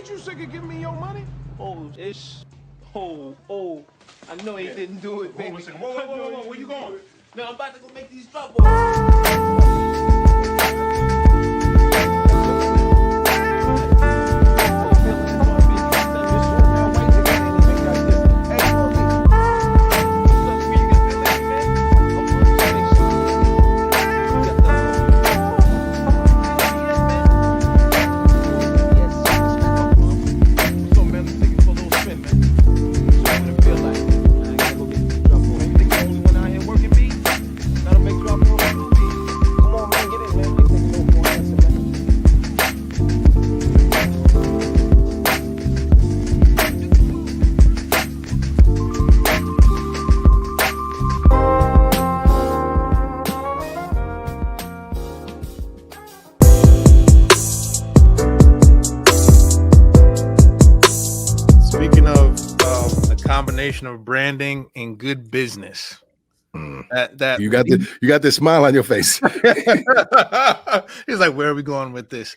Ain't you sick of giving me your money? Oh, it's. Oh. I know he didn't do it, baby. Hold on a second. Whoa. Where you going? No, I'm about to go make these drop offs. Speaking of a combination of branding and good business, that you got this smile on your face. he's like, where are we going with this?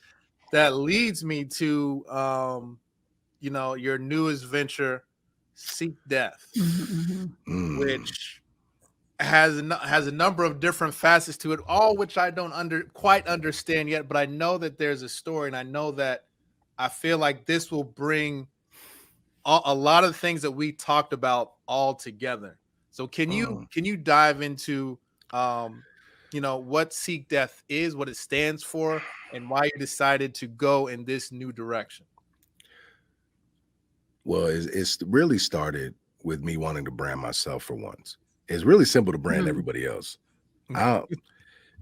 That leads me to your newest venture, Seek Death, which has a number of different facets to it, all which I don't quite understand yet, but I know that there's a story, and I know that I feel like this will bring a lot of things that we talked about all together. So can you dive into what Seek Death is, what it stands for, and why you decided to go in this new direction? Well, it's really started with me wanting to brand myself for once. It's really simple to brand everybody else.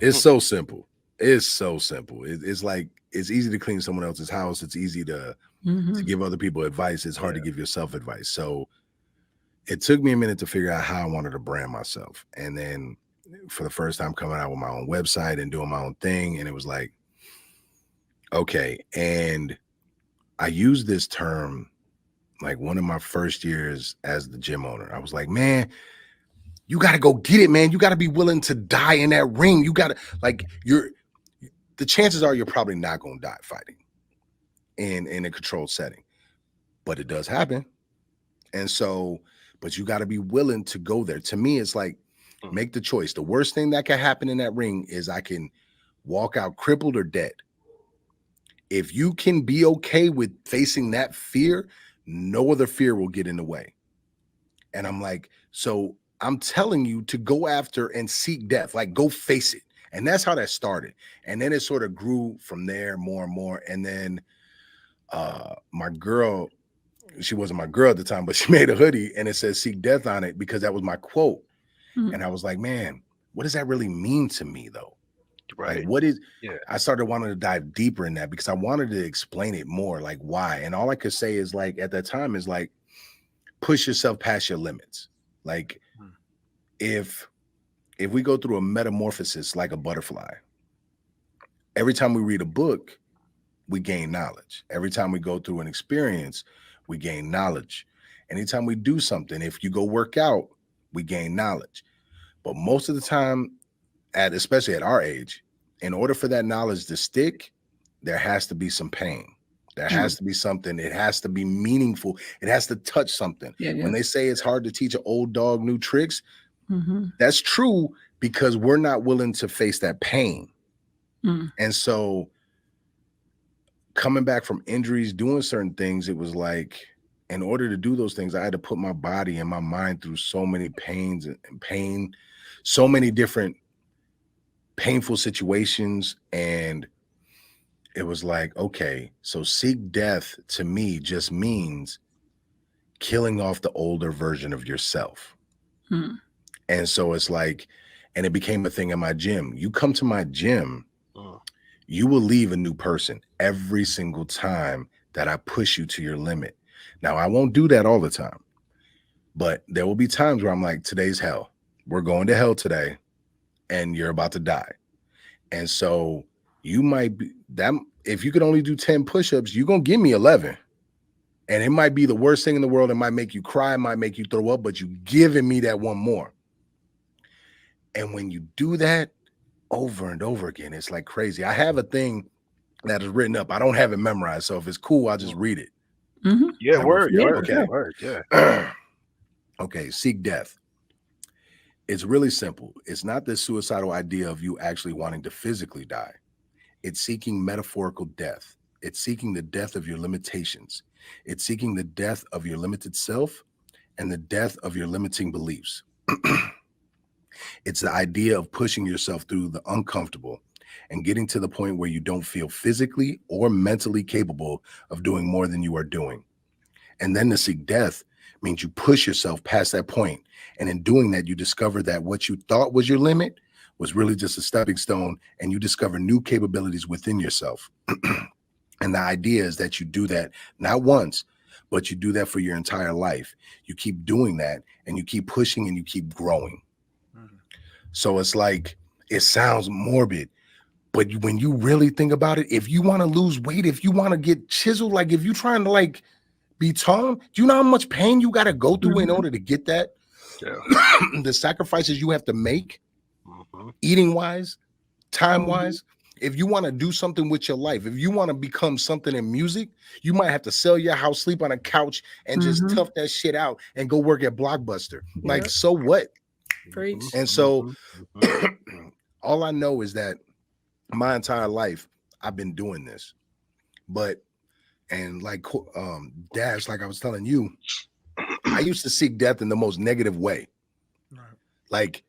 It's so simple. It's so simple. It's like it's easy to clean someone else's house. It's easy to give other people advice. It's hard to give yourself advice. So it took me a minute to figure out how I wanted to brand myself. And then for the first time coming out with my own website and doing my own thing. And it was like, okay. And I used this term like one of my first years as the gym owner. I was like, man, you got to go get it, man. You got to be willing to die in that ring. You got to the chances are you're probably not going to die fighting in a controlled setting, but it does happen. And so, but you got to be willing to go there. To me, it's like, make the choice. The worst thing that can happen in that ring is I can walk out crippled or dead. If you can be okay with facing that fear, no other fear will get in the way. And I'm like, so I'm telling you to go after and seek death, like go face it. And that's how that started. And then it sort of grew from there more and more. And then my girl, she wasn't my girl at the time, but she made a hoodie and it says Seek Death on it because that was my quote. And I was like, man, what does that really mean to me though? Right. Like, what is, I started wanting to dive deeper in that because I wanted to explain it more, like why. And all I could say is like, at that time is like, push yourself past your limits. Like if we go through a metamorphosis like a butterfly, every time we read a book, we gain knowledge. Every time we go through an experience, we gain knowledge. Anytime we do something, if you go work out, we gain knowledge. But most of the time, especially at our age, in order for that knowledge to stick, there has to be some pain. There has to be something. It has to be meaningful. It has to touch something. When they say it's hard to teach an old dog new tricks, that's true because we're not willing to face that pain. And so coming back from injuries, doing certain things, it was like, in order to do those things, I had to put my body and my mind through so many pains and pain, so many different painful situations. And it was like, okay, so seek death to me just means killing off the older version of yourself. And so it's like, and it became a thing in my gym. You come to my gym, you will leave a new person every single time that I push you to your limit. Now, I won't do that all the time, but there will be times where I'm like, today's hell. We're going to hell today, and you're about to die. And so you might be that if you could only do 10 push-ups, you're going to give me 11. And it might be the worst thing in the world. It might make you cry, it might make you throw up, but you're giving me that one more. And when you do that over and over again, it's like crazy. I have a thing that is written up. I don't have it memorized, so if it's cool, I'll just read it. Yeah, word. Okay. Word. Yeah. Okay, seek death. It's really simple. It's not the suicidal idea of you actually wanting to physically die. It's seeking metaphorical death. It's seeking the death of your limitations. It's seeking the death of your limited self and the death of your limiting beliefs. It's the idea of pushing yourself through the uncomfortable and getting to the point where you don't feel physically or mentally capable of doing more than you are doing. And then to seek death means you push yourself past that point. And in doing that, you discover that what you thought was your limit was really just a stepping stone, and you discover new capabilities within yourself. And the idea is that you do that not once, but you do that for your entire life. You keep doing that and you keep pushing and you keep growing. So it's like, it sounds morbid, but when you really think about it, if you want to lose weight, if you want to get chiseled, like if you're trying to like be toned, do you know how much pain you got to go through in order to get that? Yeah. The sacrifices you have to make, eating wise, time wise. If you want to do something with your life, if you want to become something in music, you might have to sell your house, sleep on a couch, and just tough that shit out and go work at Blockbuster. Like, so what? Preach. And so all I know is that my entire life I've been doing this. But, and like Dash, like I was telling you, I used to seek death in the most negative way. Like,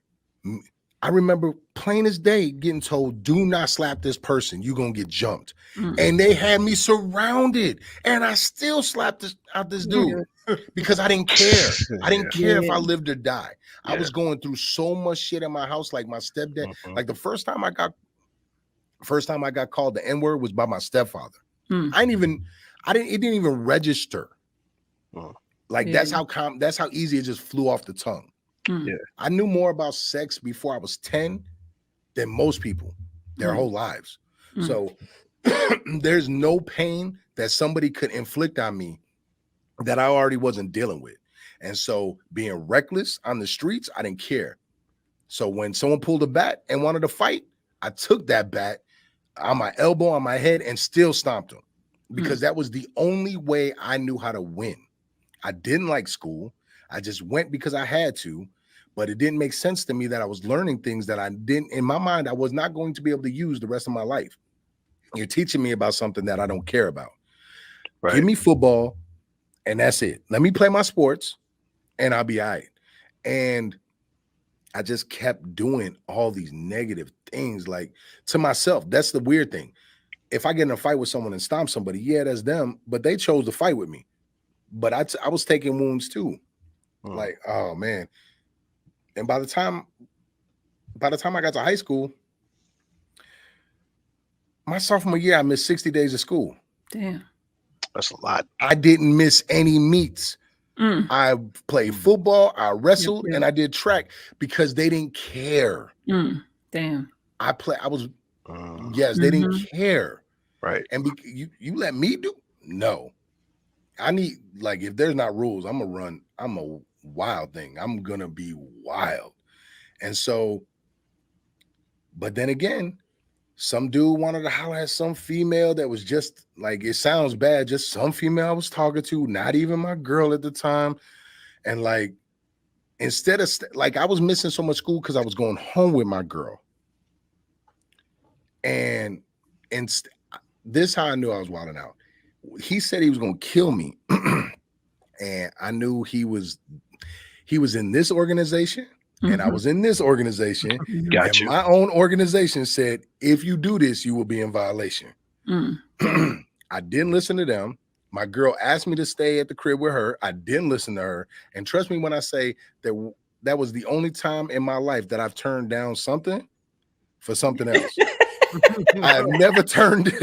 I remember plain as day getting told, do not slap this person, you're gonna get jumped. And they had me surrounded, and I still slapped this dude because I didn't care. I didn't care if I lived or died. I was going through so much shit in my house. Like my stepdad, like the first time I got called the N-word was by my stepfather. It didn't even register. Like that's how easy it just flew off the tongue. I knew more about sex before I was 10 than most people their whole lives. So there's no pain that somebody could inflict on me that I already wasn't dealing with. And so being reckless on the streets, I didn't care. So when someone pulled a bat and wanted to fight, I took that bat on my elbow, on my head, and still stomped them because that was the only way I knew how to win. I didn't like school. I just went because I had to, but it didn't make sense to me that I was learning things that I didn't, in my mind, I was not going to be able to use the rest of my life. You're teaching me about something that I don't care about. Right. Give me football and that's it. Let me play my sports and I'll be all right. And I just kept doing all these negative things like to myself. That's the weird thing. If I get in a fight with someone and stomp somebody, yeah, that's them, but they chose to fight with me. But I was taking wounds too. Like, oh man. And by the time I got to high school, my sophomore year, I missed 60 days of school. Damn. That's a lot. I didn't miss any meets. I played football, I wrestled, and I did track because they didn't care. Damn. They didn't care. Right. And you let me do? No. I need, like, if there's not rules, I'm a wild thing. I'm going to be wild. And so, but then again, some dude wanted to holler at some female that was just like, it sounds bad, just some female I was talking to, not even my girl at the time. And like, instead of like, I was missing so much school because I was going home with my girl. And this how I knew I was wilding out. He said he was going to kill me. And I knew he was in this organization. And I was in this organization. Got you. My own organization said, if you do this, you will be in violation. I didn't listen to them. My girl asked me to stay at the crib with her. I didn't listen to her. And trust me when I say that was the only time in my life that I've turned down something for something else. I have never turned.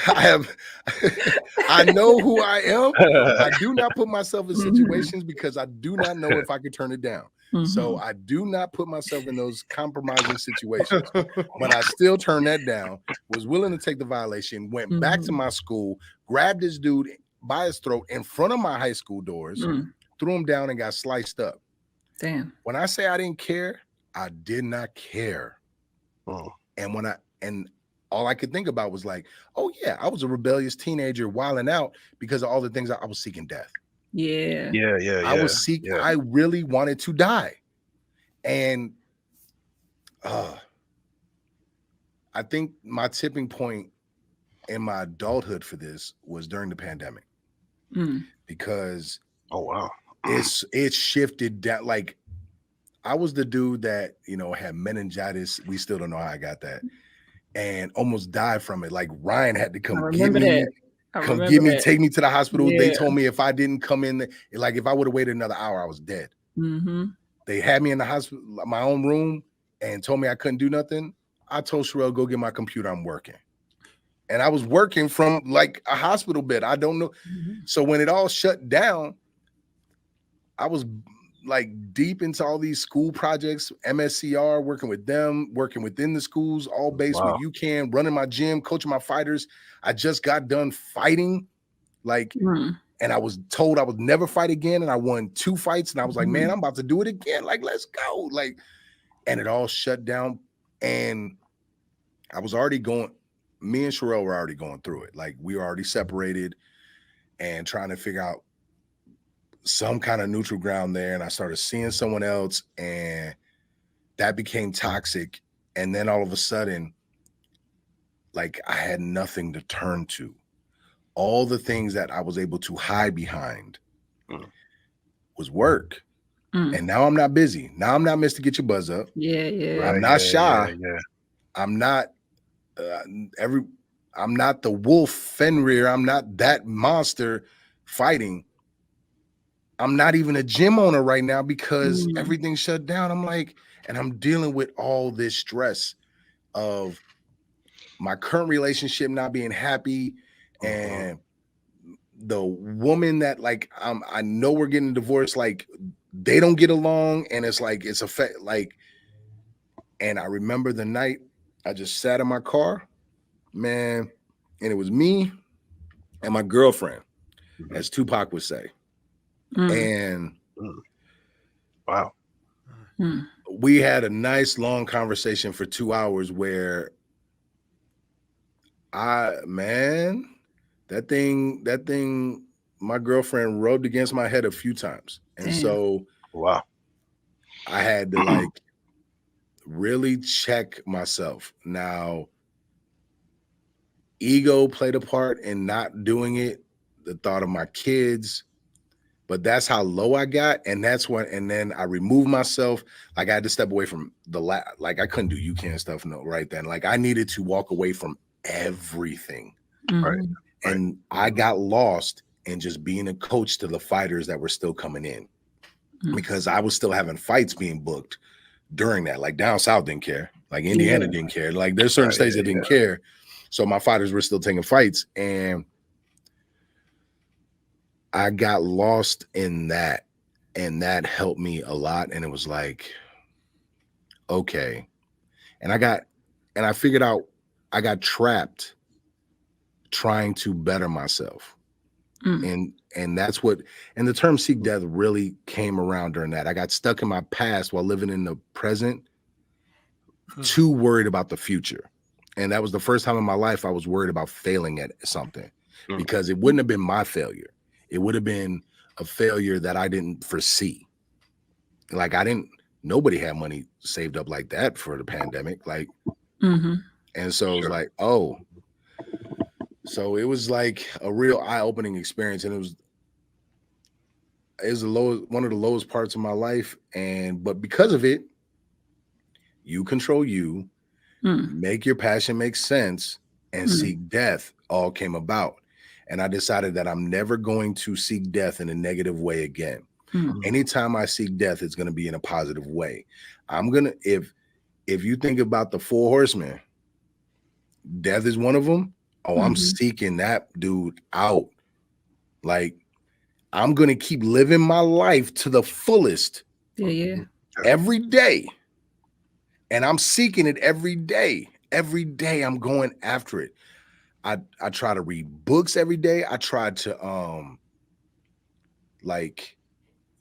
I know who I am. I do not put myself in situations because I do not know if I could turn it down. So I do not put myself in those compromising situations. But I still turned that down, was willing to take the violation, went back to my school, grabbed this dude by his throat in front of my high school doors, threw him down and got sliced up. Damn. When I say I didn't care, I did not care. And all I could think about was like, oh yeah, I was a rebellious teenager wilding out because of all the things I was seeking death. Yeah. I really wanted to die. And I think my tipping point in my adulthood for this was during the pandemic. Because oh wow, it shifted that. Like, I was the dude that, you know, had meningitis. We still don't know how I got that, and almost died from it. Like, Ryan had to come get me, take me to the hospital. Yeah. They told me if I didn't come in, like if I would have waited another hour, I was dead. They had me in the hospital, my own room, and told me I couldn't do nothing. I told Sherelle, go get my computer. I'm working. And I was working from like a hospital bed. I don't know. So when it all shut down, I was like deep into all these school projects, MSCR, working with them, working within the schools, all based with UCAN, running my gym, coaching my fighters. I just got done fighting, like, and I was told I would never fight again. And I won 2 fights. And I was like, man, I'm about to do it again. Like, let's go. Like, and it all shut down. And I was already going, me and Sherelle were already going through it. Like, we were already separated and trying to figure out some kind of neutral ground there. And I started seeing someone else, and that became toxic. And then all of a sudden, like, I had nothing to turn to. All the things that I was able to hide behind was work. And now I'm not busy. Now I'm not Mr. Get Your Buzz Up. Yeah. I'm not Shah. I'm not I'm not the wolf Fenrir. I'm not that monster fighting. I'm not even a gym owner right now because everything shut down. I'm like, and I'm dealing with all this stress of my current relationship not being happy, and the woman that, like, I know we're getting divorced, like, they don't get along, and it's like it's like. And I remember the night I just sat in my car, man, and it was me and my girlfriend, as Tupac would say. And wow, we had a nice long conversation for 2 hours where that thing, my girlfriend rubbed against my head a few times. And so I had to like really check myself. Now, ego played a part in not doing it, the thought of my kids, but that's how low I got. And that's when, and then I removed myself. Like, I had to step away from like, I couldn't do UCAN stuff right then. Like, I needed to walk away from everything. And I got lost in just being a coach to the fighters that were still coming in, because I was still having fights being booked during that. Like, down south didn't care. Like, Indiana didn't care. Like, there's certain states that didn't care. So my fighters were still taking fights, and I got lost in that, and that helped me a lot. And it was like, okay. And I figured out I got trapped trying to better myself. And that's what, and the term seek death really came around during that. I got stuck in my past while living in the present, too worried about the future. And that was the first time in my life I was worried about failing at something, because it wouldn't have been my failure. It would have been a failure that I didn't foresee. Like, nobody had money saved up like that for the pandemic. Like, and so it was like, oh, so it was like a real eye-opening experience. And it was one of the lowest parts of my life. But because of it, you control you, make your passion make sense, and seek death all came about. And I decided that I'm never going to seek death in a negative way again. Anytime I seek death, it's going to be in a positive way. If you think about the 4 horsemen, death is one of them. Oh, I'm seeking that dude out. Like, I'm going to keep living my life to the fullest every day. And I'm seeking it every day. Every day I'm going after it. I try to read books every day. I try to like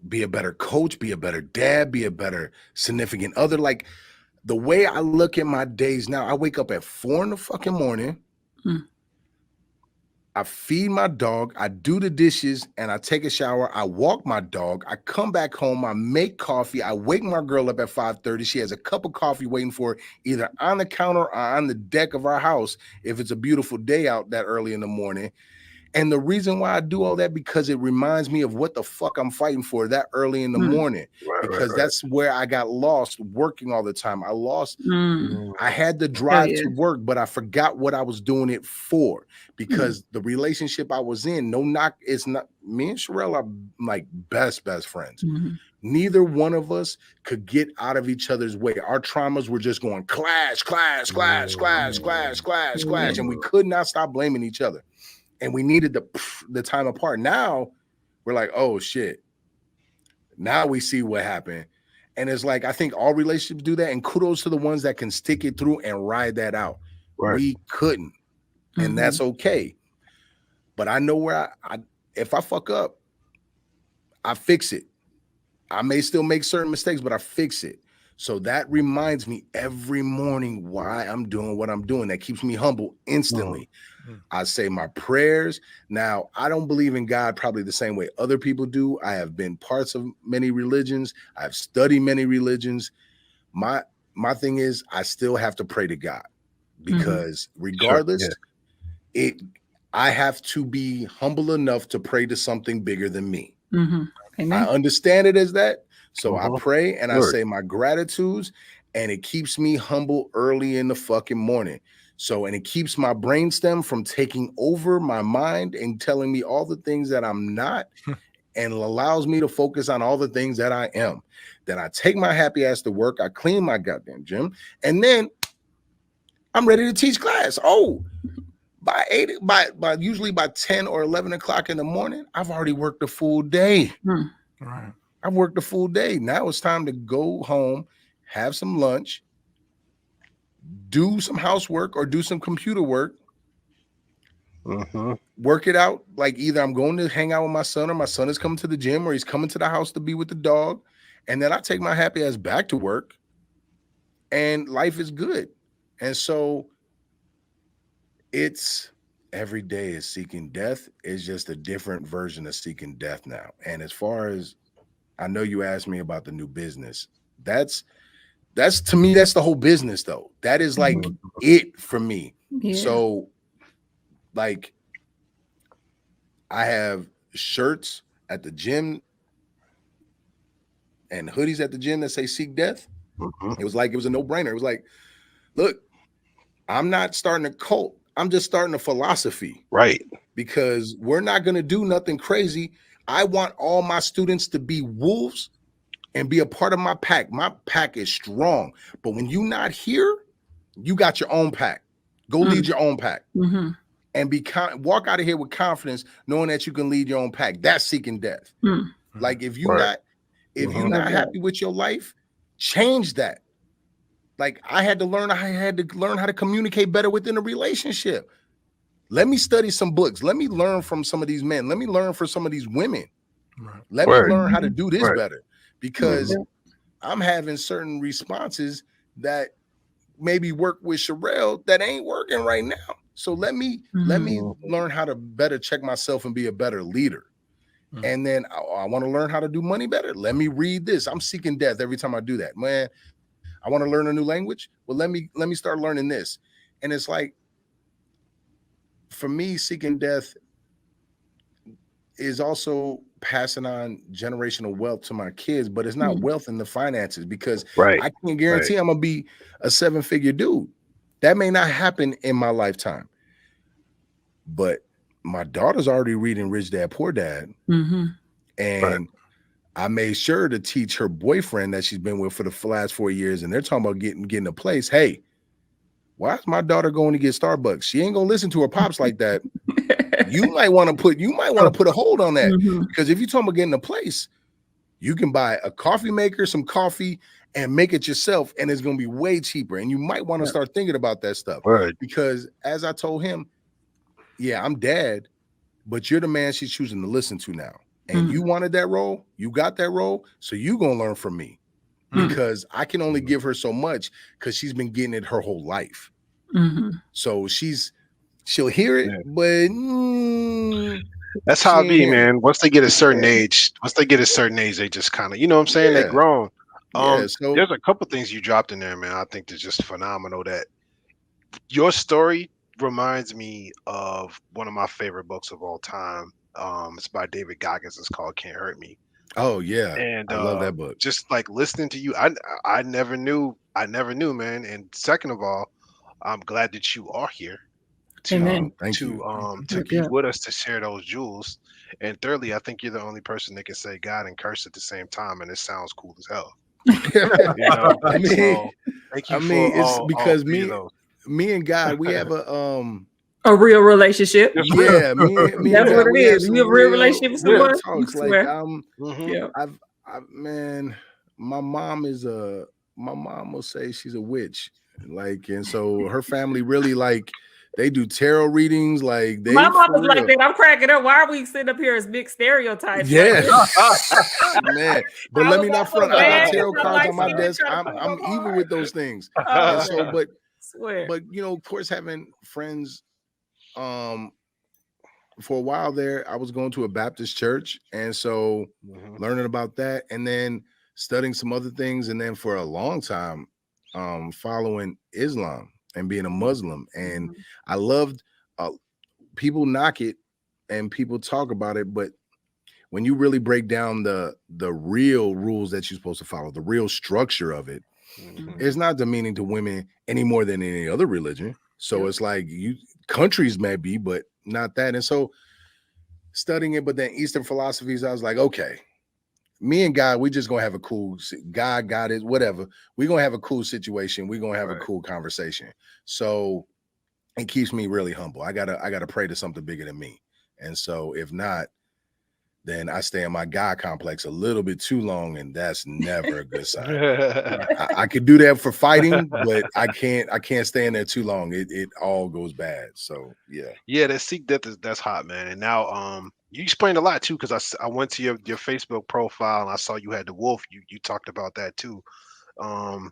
be a better coach, be a better dad, be a better significant other. Like, The way I look at my days now, I wake up at 4 in the fucking morning. Mm. I feed my dog, I do the dishes, and I take a shower. I walk my dog. I come back home. I make coffee. I wake my girl up at 5:30. She has a cup of coffee waiting for her, either on the counter or on the deck of our house if it's a beautiful day out that early in the morning. And the reason why I do all that, because it reminds me of what the fuck I'm fighting for that early in the morning, because that's where I got lost working all the time. I had the drive to work, but I forgot what I was doing it for, because the relationship I was in, it's not, me and Sherelle are like best friends. Neither one of us could get out of each other's way. Our traumas were just going clash, and we could not stop blaming each other. And we needed the time apart. Now we're like, oh shit. Now we see what happened. And it's like, I think all relationships do that. And kudos to the ones that can stick it through and ride that out. Right. We couldn't. And that's okay. But I know where if I fuck up, I fix it. I may still make certain mistakes, but I fix it. So that reminds me every morning why I'm doing what I'm doing. That keeps me humble instantly. I say my prayers. Now, I don't believe in God probably the same way other people do. I have been parts of many religions. I've studied many religions. My thing is, I still have to pray to God, because regardless, I have to be humble enough to pray to something bigger than me. I understand it as that. So I pray and I say my gratitudes, and it keeps me humble early in the fucking morning. So, and it keeps my brainstem from taking over my mind and telling me all the things that I'm not, and allows me to focus on all the things that I am. Then I take my happy ass to work. I clean my goddamn gym, and then I'm ready to teach class. Oh, usually by 10 or 11 o'clock in the morning, I've already worked a full day. Right. I've worked a full day. Now it's time to go home, have some lunch, do some housework or do some computer work, work it out. Like either I'm going to hang out with my son, or my son is coming to the gym, or he's coming to the house to be with the dog. And then I take my happy ass back to work, and life is good. And so it's every day is seeking death. It's just a different version of seeking death now. And as far as I know, you asked me about the new business. That's to me, that's the whole business though. That is like it for me. Yeah. So like I have shirts at the gym and hoodies at the gym that say seek death. It was a no-brainer. It was like, look, I'm not starting a cult. I'm just starting a philosophy. Right. Because we're not going to do nothing crazy. I want all my students to be wolves and be a part of my pack. My pack is strong. But when you're not here, you got your own pack. Go lead your own pack. And walk out of here with confidence, knowing that you can lead your own pack. That's seeking death. Like if you're not happy with your life, change that. Like I had to learn how to communicate better within a relationship. Let me study some books. Let me learn from some of these men. Let me learn from some of these women. Let me learn how to do this better, because I'm having certain responses that maybe work with Sherelle that ain't working right now. So let me learn how to better check myself and be a better leader. And then I want to learn how to do money better. Let me read this. I'm seeking death every time I do that. Man, I want to learn a new language. Well, let me start learning this. And it's like, for me, seeking death is also passing on generational wealth to my kids, but it's not wealth in the finances, because I can't guarantee I'm going to be a 7-figure dude. That may not happen in my lifetime. But my daughter's already reading Rich Dad, Poor Dad. And I made sure to teach her boyfriend that she's been with for the last 4 years, and they're talking about getting a place. Hey, why is my daughter going to get Starbucks? She ain't gonna listen to her pops like that. You might want to put a hold on that, because if you're talking about getting a place, you can buy a coffee maker, some coffee, and make it yourself, and it's gonna be way cheaper. And you might want to start thinking about that stuff, because as I told him, yeah, I'm dad, but you're the man she's choosing to listen to now. And you wanted that role, you got that role, so you gonna learn from me. because I can only give her so much because she's been getting it her whole life. So she'll hear it, but that's how it be, man. Once they get a certain age, they just kind of, you know what I'm saying? They grown. So there's a couple things you dropped in there, man. I think they're just phenomenal. That your story reminds me of one of my favorite books of all time. It's by David Goggins. It's called Can't Hurt Me. Oh yeah, and I love that book. Just like listening to you, I never knew, man. And second of all, I'm glad that you are here to be with us to share those jewels. And thirdly, I think you're the only person that can say God and curse at the same time, and it sounds cool as hell. I mean, so thank you it's because me and God, we have a real relationship. Yeah, me that's what it is. You have a real relationship with someone. Talks like man, my mom will say she's a witch, like, and so her family really like they do tarot readings. Like my mom was like that. I'm cracking up. Why are we sitting up here as big stereotypes? Yeah, man. But let me not front. I got tarot cards on my desk. I'm evil with those things. And so, but you know, of course, having friends. For a while there, I was going to a Baptist church, and so learning about that, and then studying some other things, and then for a long time, following Islam and being a Muslim. And I loved people knock it and people talk about it, but when you really break down the real rules that you're supposed to follow, the real structure of it, it's not demeaning to women any more than any other religion. So it's like countries may be, but not that. And so studying it, but then Eastern philosophies, I was like, okay, me and God, we just gonna have a cool God is whatever. We're gonna have a cool situation. We're gonna have a cool conversation. So it keeps me really humble. I gotta pray to something bigger than me. And so if not, then I stay in my God complex a little bit too long, and that's never a good sign. I could do that for fighting, but I can't stay in there too long. It all goes bad. So yeah, that Sikh death that's hot, man. And now you explained a lot too, because I went to your Facebook profile and I saw you had the wolf. You talked about that too. I'm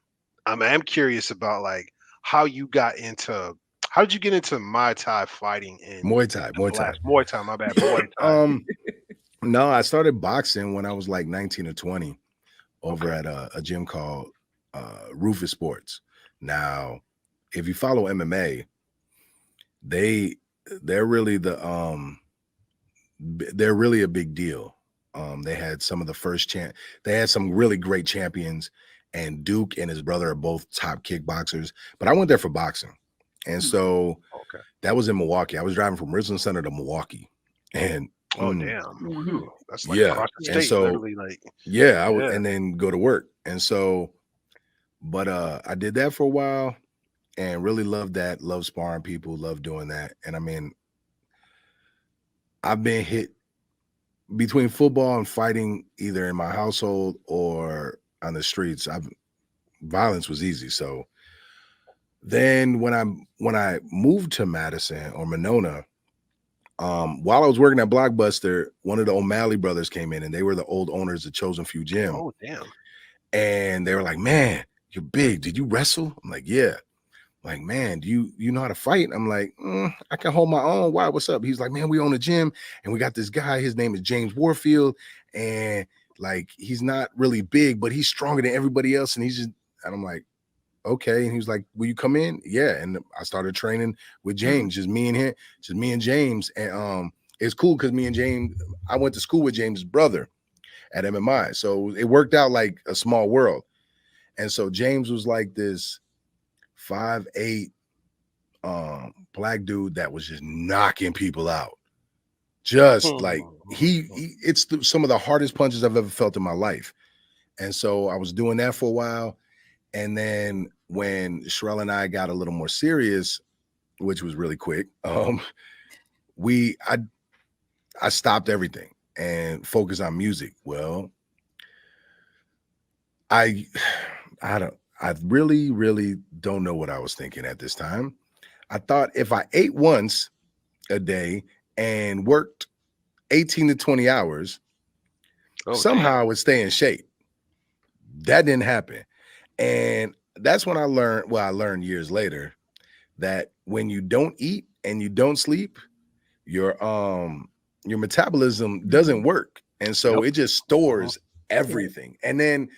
curious about like how did you get into Muay Thai fighting and Muay Thai. My bad. Muay Thai. No, I started boxing when I was like 19 or 20 over at a gym called Rufus Sports. Now, if you follow MMA, they're really they're really a big deal. They had some of the first they had some really great champions, and Duke and his brother are both top kickboxers. But I went there for boxing. And so that was in Milwaukee. I was driving from Richland Center to Milwaukee. And oh damn! That's like across the state, and so literally, like I would, and then go to work. And so, but I did that for a while, and really loved that. Love sparring people, love doing that. And I mean, I've been hit between football and fighting, either in my household or on the streets. Violence was easy. So then when I moved to Madison or Monona. While I was working at Blockbuster, one of the O'Malley brothers came in, and they were the old owners of Chosen Few Gym. Oh, damn. And they were like, man, you're big. Did you wrestle? I'm like, yeah. I'm like, man, do you know how to fight? I'm like, I can hold my own. Why? What's up? He's like, man, we own a gym, and we got this guy. His name is James Warfield. And like, he's not really big, but he's stronger than everybody else. And and I'm like, okay. And he was like, will you come in? Yeah. And I started training with James, just me and James. And it's cool because me and James, I went to school with James' brother at MMI. So it worked out like a small world. And so James was like this 5'8" black dude that was just knocking people out. Just like it's some of the hardest punches I've ever felt in my life. And so I was doing that for a while. And then when Sherelle and I got a little more serious, which was really quick, I stopped everything and focused on music. Well, I really, really don't know what I was thinking at this time. I thought if I ate once a day and worked 18 to 20 hours, somehow I would stay in shape. That didn't happen. And that's when I learned, well, I learned years later that when you don't eat and you don't sleep, your metabolism doesn't work. And so it just stores everything. And then,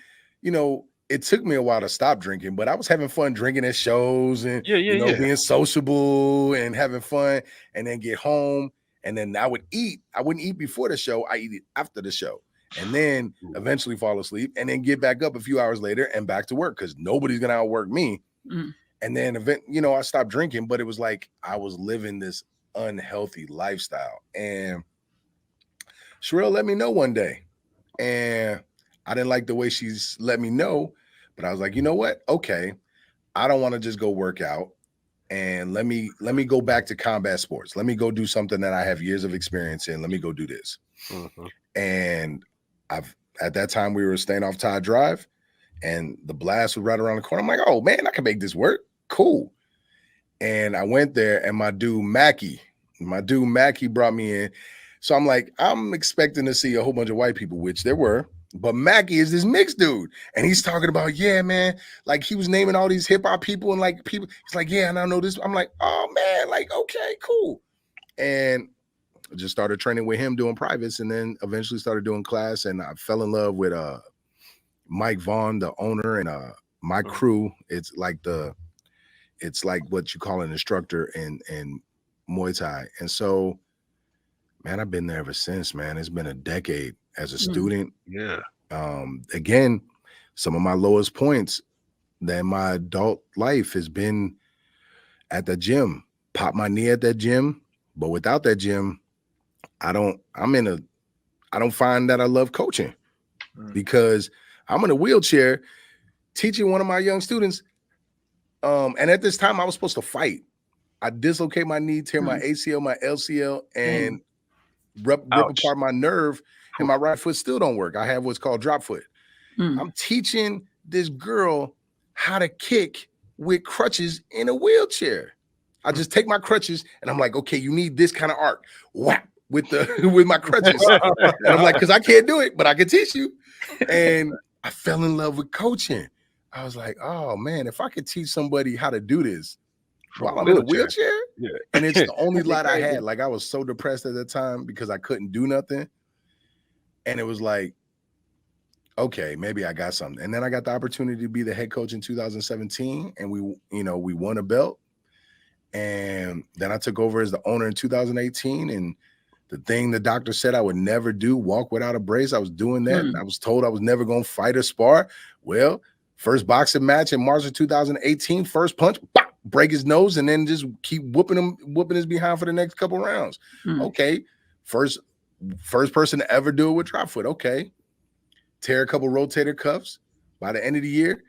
you know, it took me a while to stop drinking, but I was having fun drinking at shows and being sociable and having fun, and then get home. And then I would eat. I wouldn't eat before the show. I eat it after the show. And then eventually fall asleep and then get back up a few hours later and back to work because nobody's going to outwork me. And then, I stopped drinking, but it was like I was living this unhealthy lifestyle. And Sherelle let me know one day. And I didn't like the way she's let me know, but I was like, you know what? Okay, I don't want to just go work out. And let me go back to combat sports. Let me go do something that I have years of experience in. Let me go do this. And at that time we were staying off Todd Drive, and the blast was right around the corner. I'm like, oh man, I can make this work. Cool. And I went there, and my dude Mackie brought me in. So I'm like, I'm expecting to see a whole bunch of white people, which there were, but Mackie is this mixed dude. And he's talking about, yeah, man, like he was naming all these hip hop people and like people. He's like, yeah, and I know this. I'm like, oh man, like, okay, cool. And I just started training with him doing privates, and then eventually started doing class. And I fell in love with Mike Vaughn, the owner, and my crew. It's like what you call an instructor in Muay Thai. And so, man, I've been there ever since, man. It's been a decade as a student. Yeah. Again, some of my lowest points in my adult life has been at the gym. Pop my knee at that gym, but without that gym, I don't find that I love coaching because I'm in a wheelchair teaching one of my young students. And at this time I was supposed to fight. I dislocate my knee, tear my ACL, my LCL, and rip apart my nerve, and my right foot still don't work. I have what's called drop foot. I'm teaching this girl how to kick with crutches in a wheelchair. I just take my crutches and I'm like, okay, you need this kind of arc. Whap with my crutches. And I'm like, because I can't do it, but I can teach you. And I fell in love with coaching. I was like, oh man, if I could teach somebody how to do this while I'm in a wheelchair, and it's the only light I had. Like I was so depressed at the time because I couldn't do nothing. And it was like, okay, maybe I got something. And then I got the opportunity to be the head coach in 2017, and we won a belt. And then I took over as the owner in 2018, and the thing the doctor said I would never do, walk without a brace, I was doing that. I was told I was never going to fight or spar. Well, first boxing match in March of 2018, first punch, bop, break his nose, and then just keep whooping his behind for the next couple rounds. Okay, first person to ever do it with drop foot. Okay, tear a couple rotator cuffs. By the end of the year,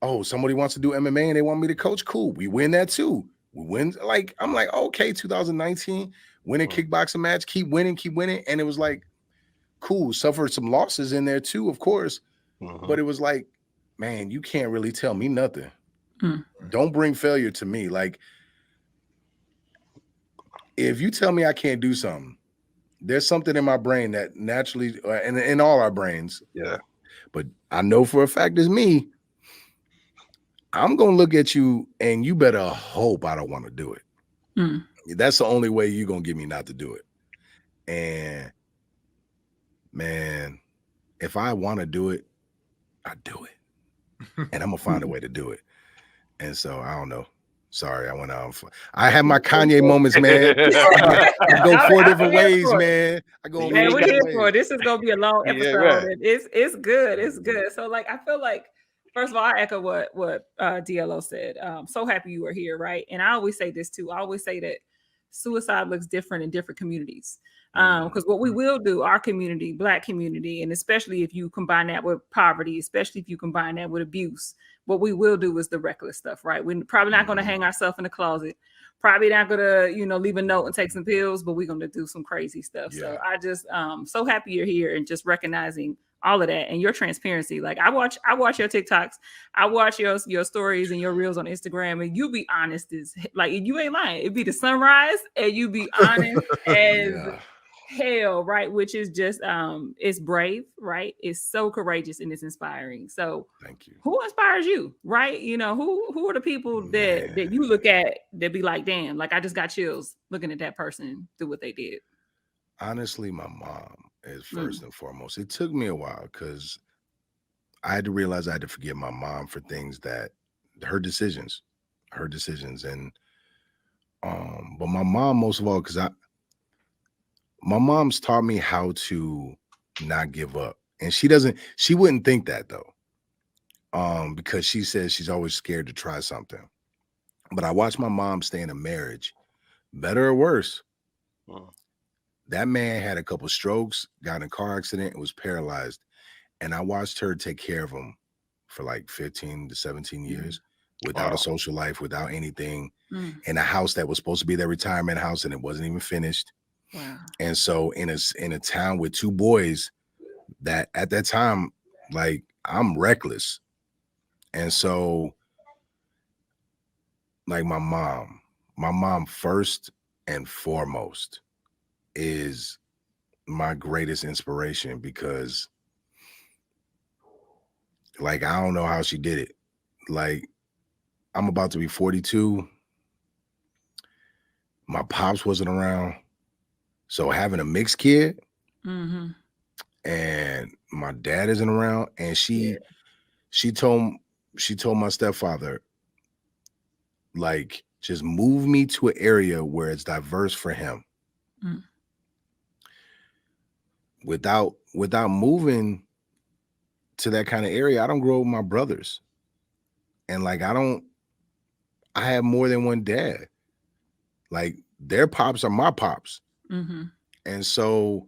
oh, somebody wants to do MMA and they want me to coach. Cool, we win that too. We win. Like I'm like, okay, 2019, win a kickboxing match, keep winning, and it was like, cool. Suffered some losses in there too, of course, but it was like, man, you can't really tell me nothing. Don't bring failure to me. Like, if you tell me I can't do something, there's something in my brain that naturally, and in all our brains, but I know for a fact it's me. I'm gonna look at you, and you better hope I don't want to do it. That's the only way you're gonna get me not to do it. And man, if I want to do it, I do it. And I'm gonna find a way to do it. And so I don't know. Sorry, I went out. I have my Kanye moments, man. I go 4 different ways, man. I go. Man, we're here for it. This is gonna be a long episode. It's good. It's good. So, like, I feel like, first of all, I echo what DLO said. So happy you are here, right? And I always say this too. I always say that suicide looks different in different communities. Because what we will do, our community, Black community, and especially if you combine that with poverty, especially if you combine that with abuse, what we will do is the reckless stuff, right? We're probably not going to hang ourselves in the closet. Probably not going to, leave a note and take some pills, but we're going to do some crazy stuff. Yeah. So I just so happy you're here and just recognizing all of that and your transparency. Like I watch your TikToks, I watch your stories and your reels on Instagram, and you be honest as like you ain't lying. It be the sunrise and you be honest as hell, right? Which is just it's brave, right? It's so courageous and it's inspiring. So thank you. Who inspires you, right? You know, who are the people that you look at that be like, damn, like I just got chills looking at that person do what they did? Honestly, my mom is first and foremost. It took me a while because I had to realize I had to forgive my mom for things that her decisions, and but my mom most of all, because my mom's taught me how to not give up. And she wouldn't think that though. Because she says she's always scared to try something. But I watched my mom stay in a marriage, better or worse. That man had a couple strokes, got in a car accident, and was paralyzed. And I watched her take care of him for like 15 to 17 years without a social life, without anything, in a house that was supposed to be their retirement house and it wasn't even finished. Wow. And so in a town with two boys that at that time, like I'm reckless. And so like my mom first and foremost is my greatest inspiration because like I don't know how she did it. Like I'm about to be 42. My pops wasn't around. So having a mixed kid and my dad isn't around, and she told my stepfather, like, just move me to an area where it's diverse for him. Without moving to that kind of area, I don't grow up with my brothers. And like I have more than one dad. Like their pops are my pops. And so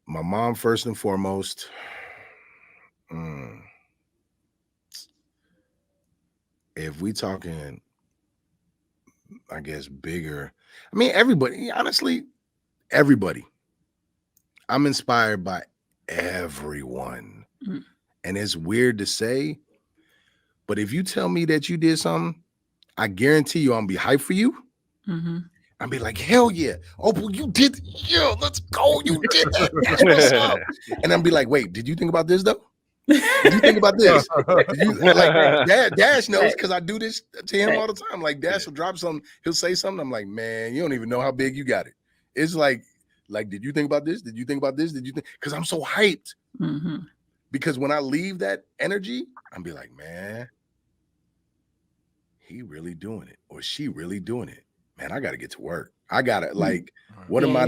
my mom first and foremost. If we talking, I guess bigger. I mean, everybody, honestly, everybody. I'm inspired by everyone. And it's weird to say, but if you tell me that you did something, I guarantee you I'm gonna be hyped for you. I'll be like, hell yeah. Oh, well, you did. Yeah, let's go. You did that. That's what's up. And I'll be like, wait, did you think about this though? Did you think about this? Did you, like Dash knows because I do this to him all the time. Like Dash will drop something, he'll say something. I'm like, man, you don't even know how big you got it. It's like, did you think about this? Did you think about this? Did you think? Because I'm so hyped. Because when I leave that energy, I'm be like, man, he really doing it, or she really doing it. Man, I got to get to work. I got to like, what am I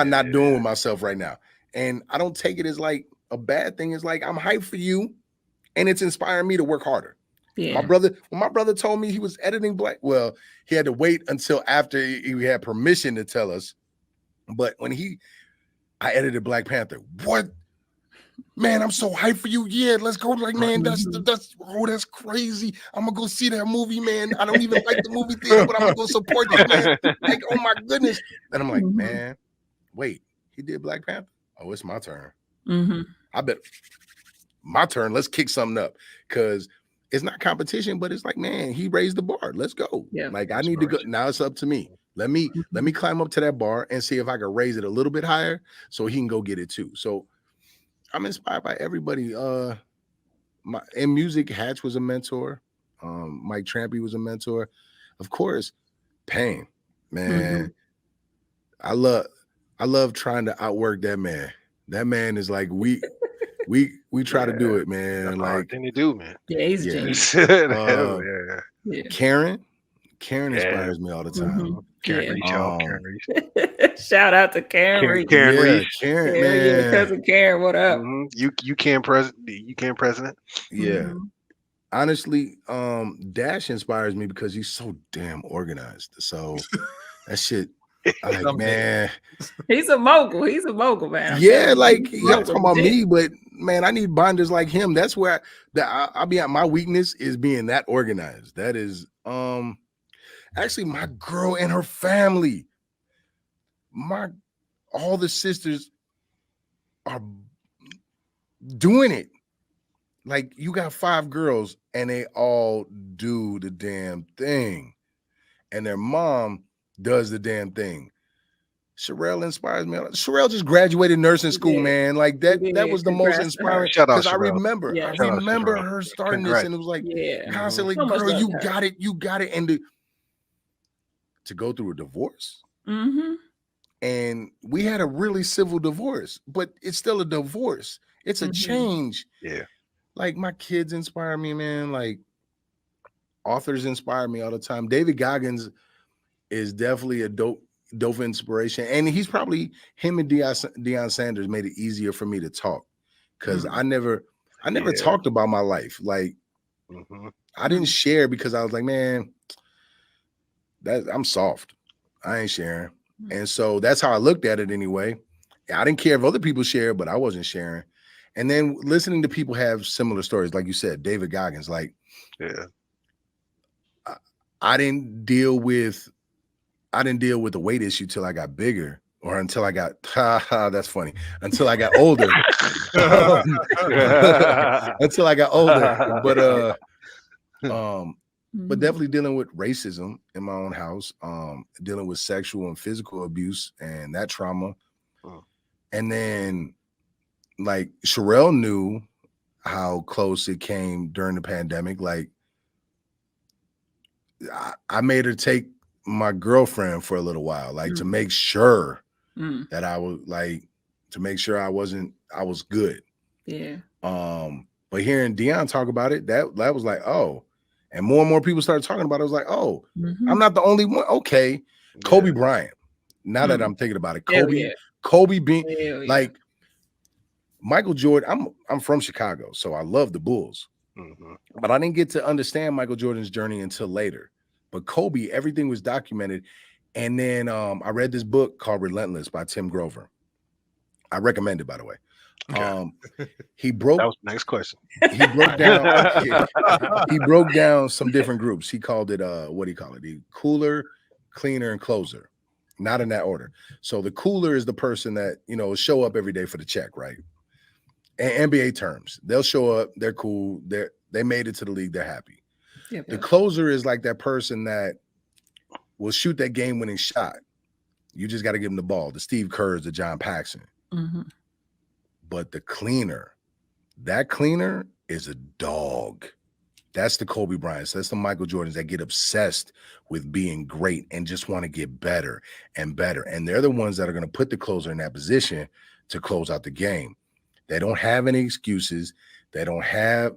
not doing with myself right now? And I don't take it as like a bad thing. It's like, I'm hyped for you and it's inspiring me to work harder. When my brother told me he was editing Black, well, he had to wait until after he had permission to tell us. But when I edited Black Panther, what? Man, I'm so hyped for you. Yeah, let's go. Like, man, that's crazy. I'm gonna go see that movie, man. I don't even like the movie theater, but I'm gonna go support this, man. Like, oh my goodness. And I'm like, man, wait, he did Black Panther? Oh, it's my turn. I bet my turn. Let's kick something up. Cause it's not competition, but it's like, man, he raised the bar. Let's go. Like, I need to go. Now it's up to me. Let me climb up to that bar and see if I can raise it a little bit higher so he can go get it too. So I'm inspired by everybody. In music, Hatch was a mentor. Mike Trampy was a mentor. Of course, Pain, man. I love trying to outwork that man. That man is like we try to do it, man. That's like a hard thing to do, man. Yeah, he's genius. Karen inspires me all the time. Karen Reach. Shout out to Karen Reach. Karen Reach. Karen, man. Cousin Karen, what up? You can president. Yeah. Honestly, Dash inspires me because he's so damn organized. So that shit, like, man. He's a mogul. He's a mogul, man. Yeah, like y'all talking about me, but man, I need binders like him. That's where I'll be at. My weakness is being that organized. That is actually my girl and her family. All the sisters are doing it. Like, you got 5 girls and they all do the damn thing. And their mom does the damn thing. Sherelle inspires me. Sherelle just graduated nursing school, man. Like that was the most inspiring. Because I remember her starting this, and it was like constantly, so girl, you got it, and to go through a divorce. And we had a really civil divorce, but it's still a divorce. It's a change. Yeah. Like my kids inspire me, man. Like authors inspire me all the time. David Goggins is definitely a dope inspiration. And he's probably, him and Deion Sanders made it easier for me to talk. Cause I never talked about my life. Like I didn't share because I was like, man, I'm soft. I ain't sharing. And so that's how I looked at it anyway. I didn't care if other people shared, but I wasn't sharing. And then listening to people have similar stories, like you said, David Goggins, like, I didn't deal with the weight issue till I got bigger, or until I got, that's funny, until I got older. Until I got older. But definitely dealing with racism in my own house, dealing with sexual and physical abuse and that trauma. And then like Sherelle knew how close it came during the pandemic. Like I made her take my girlfriend for a little while, like to make sure that I was like, to make sure I was good. Yeah. But hearing Deion talk about it, that was like, oh, and more people started talking about it. I was like, oh, I'm not the only one. Okay. Kobe Bryant. Now that I'm thinking about it, Kobe being like Michael Jordan. I'm from Chicago, so I love the Bulls. But I didn't get to understand Michael Jordan's journey until later. But Kobe, everything was documented. And then I read this book called Relentless by Tim Grover. I recommend it, by the way. He broke. That was the next question. He broke down. He broke down some different groups. He called it what do you call it? The cooler, cleaner, and closer. Not in that order. So the cooler is the person that show up every day for the check, right? And NBA terms, they'll show up. They're cool. They made it to the league. They're happy. The closer is like that person that will shoot that game-winning shot. You just got to give them the ball. The Steve Kerrs, the John Paxson. But the cleaner, that cleaner is a dog. That's the Kobe Bryants. That's the Michael Jordans that get obsessed with being great and just want to get better and better. And they're the ones that are going to put the closer in that position to close out the game. They don't have any excuses. They don't have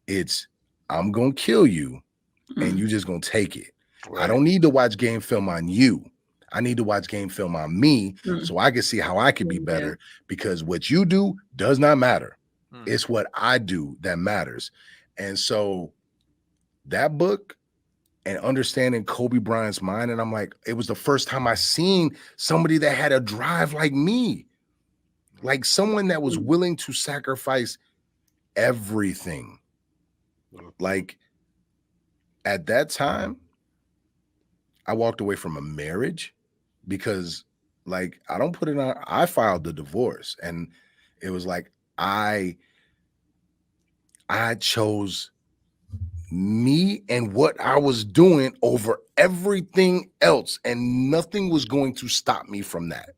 it's, I'm going to kill you and you just going to take it. Right. I don't need to watch game film on you. I need to watch game film on me so I can see how I can be better, because what you do does not matter. It's what I do that matters. And so that book and understanding Kobe Bryant's mind, and I'm like, it was the first time I seen somebody that had a drive like me, like someone that was willing to sacrifice everything. Like at that time, I walked away from a marriage because like, I don't put it on, I filed the divorce, and it was like, I chose me and what I was doing over everything else, and nothing was going to stop me from that.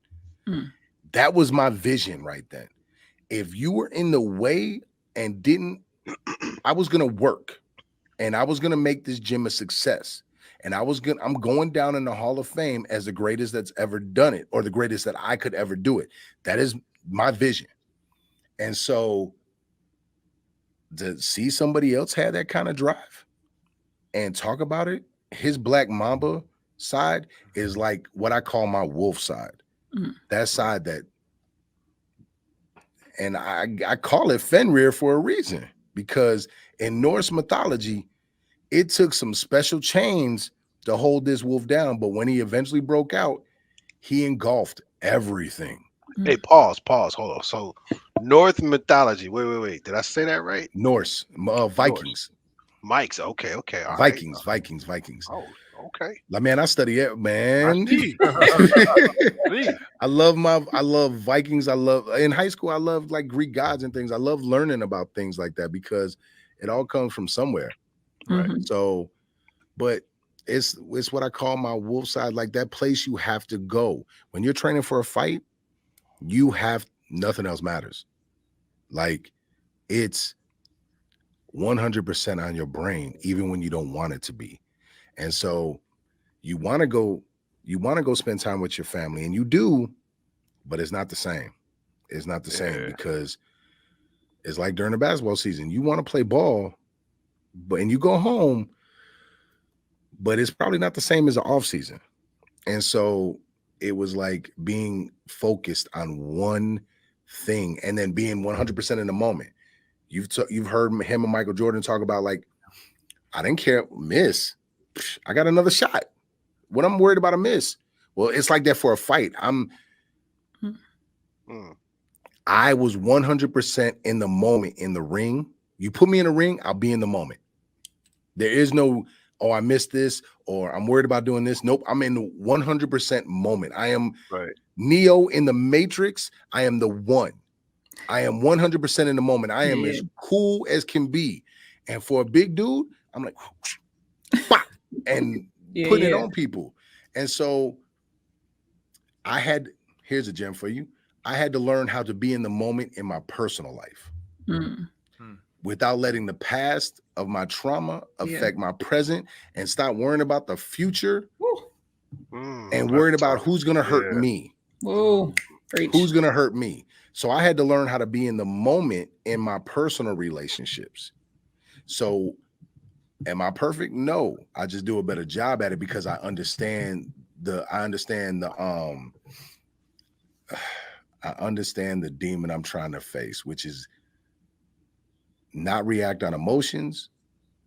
That was my vision right then. If you were in the way and didn't, I was going to work, and I was going to make this gym a success. And I'm going down in the Hall of Fame as the greatest that's ever done it, or the greatest that I could ever do it. That is my vision. And so to see somebody else have that kind of drive and talk about it, his Black Mamba side is like what I call my wolf side. That side that, and I call it Fenrir for a reason, because in Norse mythology, it took some special chains to hold this wolf down. But when he eventually broke out, he engulfed everything. Hey, pause, hold on. So North mythology. Wait. Did I say that right? Norse, Vikings. Mikes. Okay. All Vikings. right. Vikings. Oh, okay. Like, man, I study it, man. I love Vikings. In high school, I loved like Greek gods and things. I love learning about things like that because it all comes from somewhere. Right. So, but it's what I call my wolf side, like that place you have to go. When you're training for a fight, nothing else matters. Like it's 100% on your brain, even when you don't want it to be. And so you want to go spend time with your family, and you do, but it's not the same. It's not the same because it's like during the basketball season, you want to play ball, and you go home, but it's probably not the same as the off season. And so it was like being focused on one thing and then being 100% in the moment. You've heard him and Michael Jordan talk about, like, I didn't care, miss. I got another shot. What I'm worried about a miss. Well, it's like that for a fight. I was 100% in the moment in the ring. You put me in a ring, I'll be in the moment. There is no, oh, I missed this, or I'm worried about doing this. Nope, I'm in the 100% moment. I am Neo in the Matrix. I am the one. I am 100% in the moment. I am as cool as can be. And for a big dude, I'm like, and putting it on people. And so here's a gem for you. I had to learn how to be in the moment in my personal life without letting the past of my trauma affect my present, and stop worrying about the future and worrying about who's going to hurt me. Who's going to hurt me? So I had to learn how to be in the moment in my personal relationships. So am I perfect? No, I just do a better job at it because I understand the demon I'm trying to face, which is not react on emotions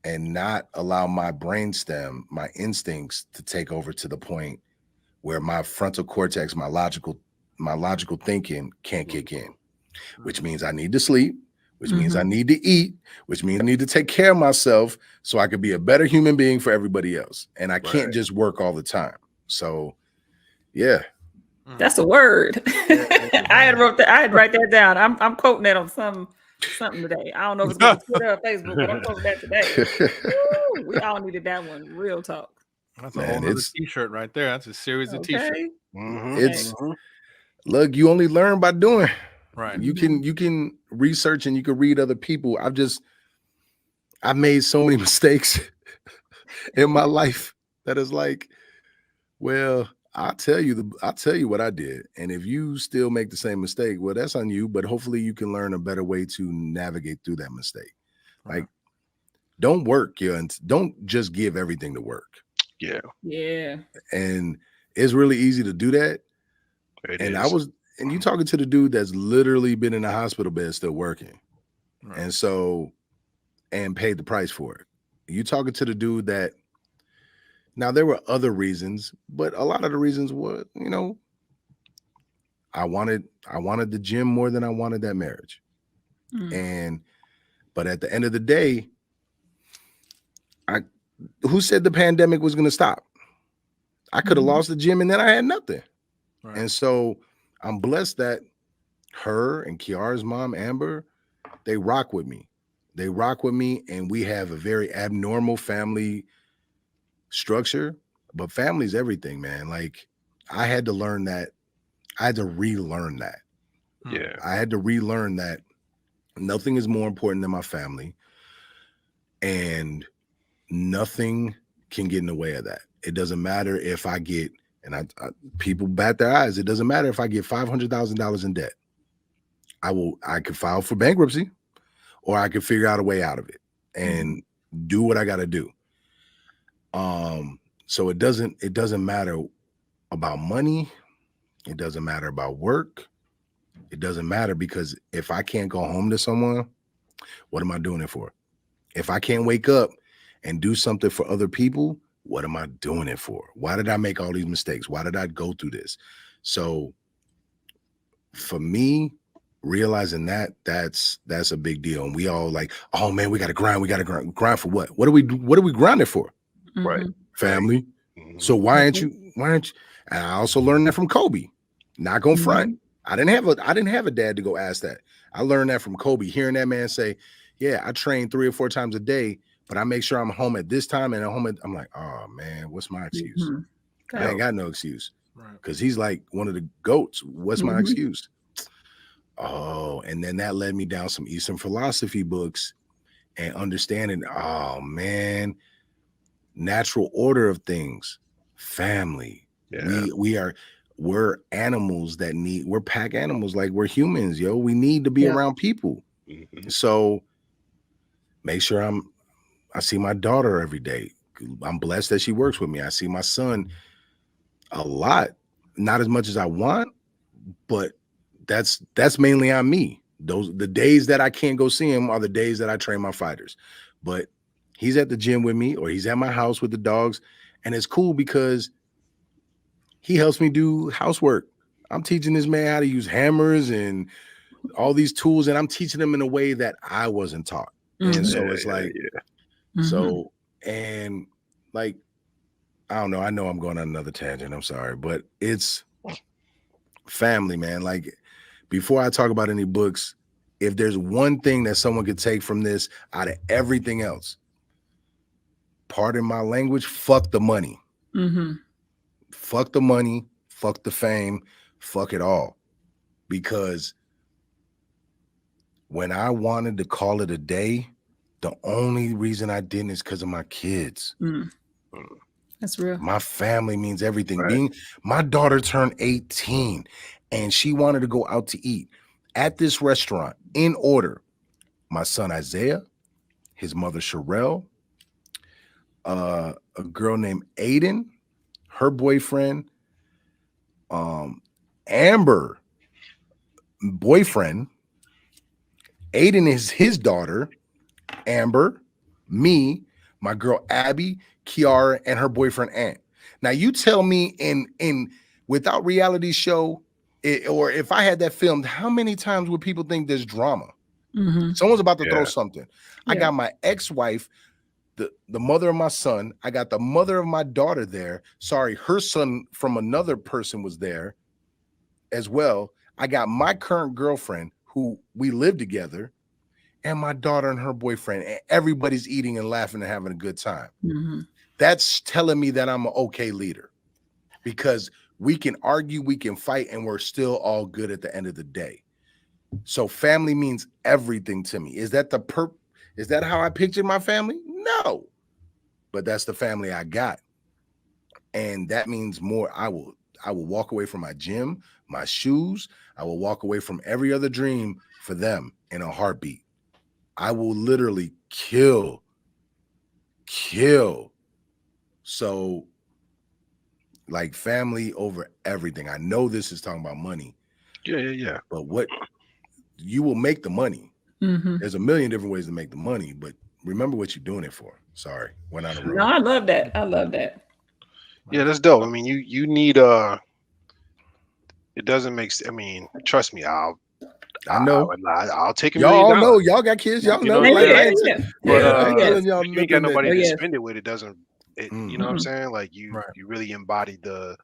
and not allow my brainstem, my instincts to take over to the point where my frontal cortex, my logical thinking can't kick in, which means I need to sleep, which means I need to eat, which means I need to take care of myself so I could be a better human being for everybody else. And I can't just work all the time. So yeah. That's a word. I had write that down. I'm quoting that on something today. I don't know if it's going to Twitter or Facebook, but I'm quoting that today. Woo, we all needed that one. Real talk. That's a whole other t-shirt right there. That's a series of t-shirts. Look, you only learn by doing. Right. You can research and you can read other people. I've made so many mistakes in my life that is like, well, I'll tell you what I did. And if you still make the same mistake, well, that's on you, but hopefully you can learn a better way to navigate through that mistake. Like, don't just give everything to work. Yeah. Yeah. And it's really easy to do that. And you talking to the dude that's literally been in a hospital bed still working. Right. And paid the price for it. You talking to the dude that, now there were other reasons, but a lot of the reasons were, I wanted the gym more than I wanted that marriage. But at the end of the day, who said the pandemic was going to stop? I could have lost the gym and then I had nothing. Right. And so I'm blessed that her and Kiara's mom, Amber, they rock with me. And we have a very abnormal family structure, but family's everything, man. Like, I had to learn that. I had to relearn that. Yeah. I had to relearn that nothing is more important than my family, and nothing can get in the way of that. It doesn't matter if I get, and people bat their eyes, it doesn't matter if I get $500,000 in debt. I could file for bankruptcy, or I could figure out a way out of it and do what I got to do. So it doesn't matter about money. It doesn't matter about work. It doesn't matter, because if I can't go home to someone, what am I doing it for? If I can't wake up and do something for other people, what am I doing it for? Why did I make all these mistakes? Why did I go through this? So for me, realizing that's a big deal. And we all like, oh man, we got to grind. We got to grind for what? What are we grinding for? Right. Family. So why aren't you? And I also learned that from Kobe. Not gonna front. I didn't have a dad to go ask that. I learned that from Kobe, hearing that man say, yeah, I train 3 or 4 times a day, but I make sure I'm home at this time and at home. I'm like, oh man, what's my excuse? I ain't got no excuse because he's like one of the goats. What's my excuse? Oh, and then that led me down some Eastern philosophy books and understanding, oh man, natural order of things, family. We're animals that we're pack animals, like we're humans, yo. We need to be around people. So make sure I see my daughter every day. I'm blessed that she works with me. I see my son a lot, not as much as I want, but that's mainly on me. The days that I can't go see him are the days that I train my fighters. But he's at the gym with me, or he's at my house with the dogs, and it's cool because he helps me do housework. I'm teaching this man how to use hammers and all these tools, and I'm teaching him in a way that I wasn't taught. And so it's like, so, and like, I don't know. I know I'm going on another tangent. I'm sorry, but it's family, man. Like, before I talk about any books, if there's one thing that someone could take from this out of everything else, pardon my language, fuck the money. Fuck the money, fuck the fame, fuck it all. Because when I wanted to call it a day, the only reason I didn't is because of my kids. That's real. My family means everything. My daughter turned 18 and she wanted to go out to eat at this restaurant in order. My son Isaiah, his mother Sherelle, a girl named Aiden, her boyfriend, Amber, boyfriend, Aiden is his daughter, Amber, me, my girl Abby, Kiara, and her boyfriend Ant. Now you tell me in without reality show, or if I had that filmed, how many times would people think there's drama? Someone's about to throw something. I got my ex-wife, the mother of my son. I got the mother of my daughter there. Sorry, her son from another person was there as well. I got my current girlfriend who we live together, and my daughter and her boyfriend, and everybody's eating and laughing and having a good time. That's telling me that I'm an okay leader, because we can argue, we can fight, and we're still all good at the end of the day. So family means everything to me. Is that is that how I pictured my family? No, but that's the family I got. And that means more. I will walk away from my gym, my shoes. I will walk away from every other dream for them in a heartbeat. I will literally kill. So, like, family over everything. I know this is talking about money. Yeah. But what you will make the money. There's a million different ways to make the money, but remember what you're doing it for. Sorry, went out of room. No, I love that. Yeah, that's dope. I mean, you need it doesn't make. I mean, trust me, I'll take $1 million. Y'all know, y'all got kids, y'all know. But y'all if you ain't got nobody to spend it with, it doesn't. You know what I'm saying? Like you really embody the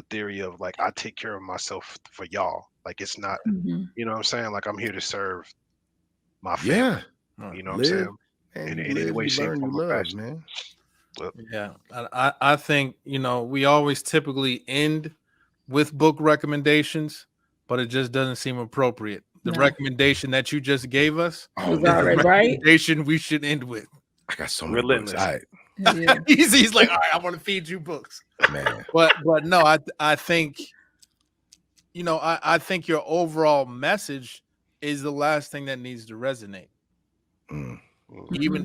theory of, like, I take care of myself for y'all. Like, it's not, you know what I'm saying? Like, I'm here to serve my family. You know what I'm saying? In any way, shape, form, or fashion, man. Yeah, I think, we always typically end with book recommendations, but it just doesn't seem appropriate. The recommendation that you just gave us is the recommendation we should end with. I got so many books. He's like, all right, I want to feed you books, man. But no, I think, I think your overall message is the last thing that needs to resonate.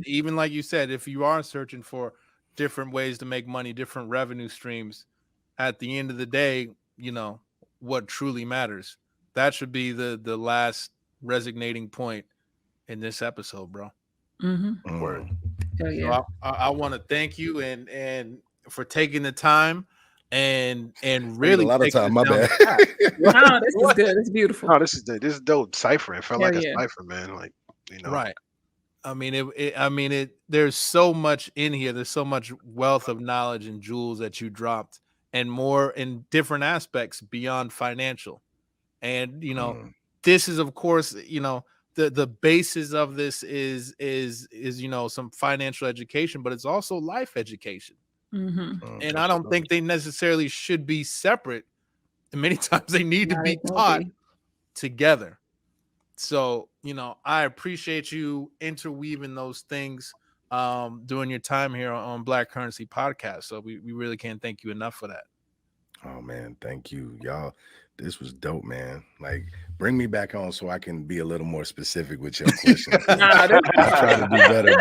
Even like you said, if you are searching for different ways to make money, different revenue streams, at the end of the day, what truly matters. That should be the last resonating point in this episode, bro. Word. So I want to thank you and for taking the time and really a lot of time. My bad. Wow, this is good. It's beautiful. Oh, this is dope. Cipher. It felt like a cipher, man. Like, right. I mean, there's so much in here. There's so much wealth of knowledge and jewels that you dropped, and more in different aspects beyond financial. And, this is, of course, the basis of this is some financial education, but it's also life education. And I don't think they necessarily should be separate. And many times they need to be taught together. So, I appreciate you interweaving those things during your time here on Black Currency Podcast. So we really can't thank you enough for that. Oh man, thank you, y'all. This was dope, man. Like, bring me back on so I can be a little more specific with your questions. I try to do better,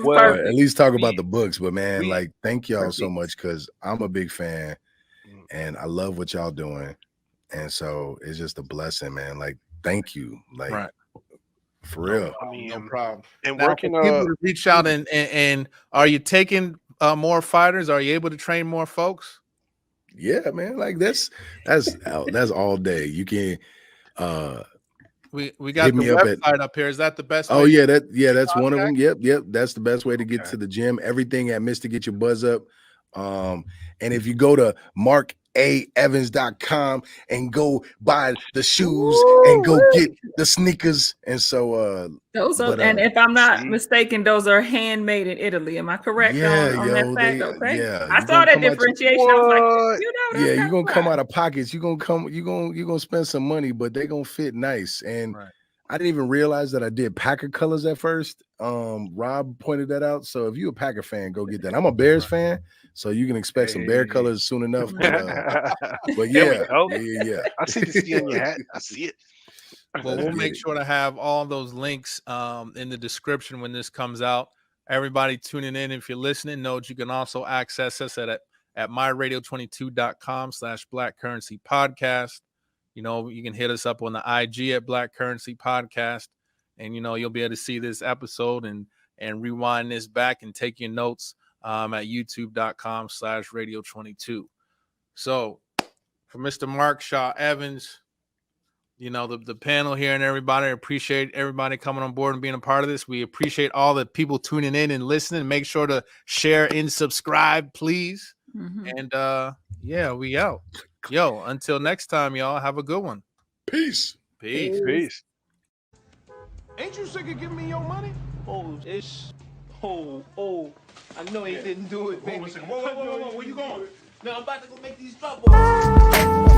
but at least talk about the books. But man, like, thank y'all so much because I'm a big fan and I love what y'all doing. And so it's just a blessing, man. Like, thank you. Like, for real. No problem. And now, working people to reach out and are you taking more fighters? Are you able to train more folks? Yeah, man. Like that's all day. You can we got the website up here. Is that the best way? Oh yeah, that's one of them. Yep. That's the best way to get to the gym. Everything at Mr. Get Your Buzz Up. And if you go to markavans.com and go buy the shoes and go get the sneakers. And so those are, and if I'm not mistaken, those are handmade in Italy. Am I correct on that fact? Okay. Yeah, I saw that differentiation. I was like, you're gonna come out of pockets. You're gonna spend some money, but they're gonna fit nice. And I didn't even realize that I did Packer colors at first. Rob pointed that out. So if you're a Packer fan, go get that. I'm a Bears fan, so you can expect some Bear colors soon enough. But yeah. I see the C on your hat. I see it. Well, we'll make sure to have all those links in the description when this comes out. Everybody tuning in, if you're listening, know that you can also access us at myradio22.com/Black Currency Podcast. You can hit us up on the IG at Black Currency Podcast, and you'll be able to see this episode and rewind this back and take your notes at youtube.com/radio22. So for Mr. Mark Shah Evans, the panel here and everybody, I appreciate everybody coming on board and being a part of this. We appreciate all the people tuning in and listening. Make sure to share and subscribe, please. And we out. Yo, until next time, y'all, have a good one. Peace. Peace. Peace. Ain't you sick of giving me your money? I know he didn't do it, baby. Whoa, where you going? No, I'm about to go make these drop balls.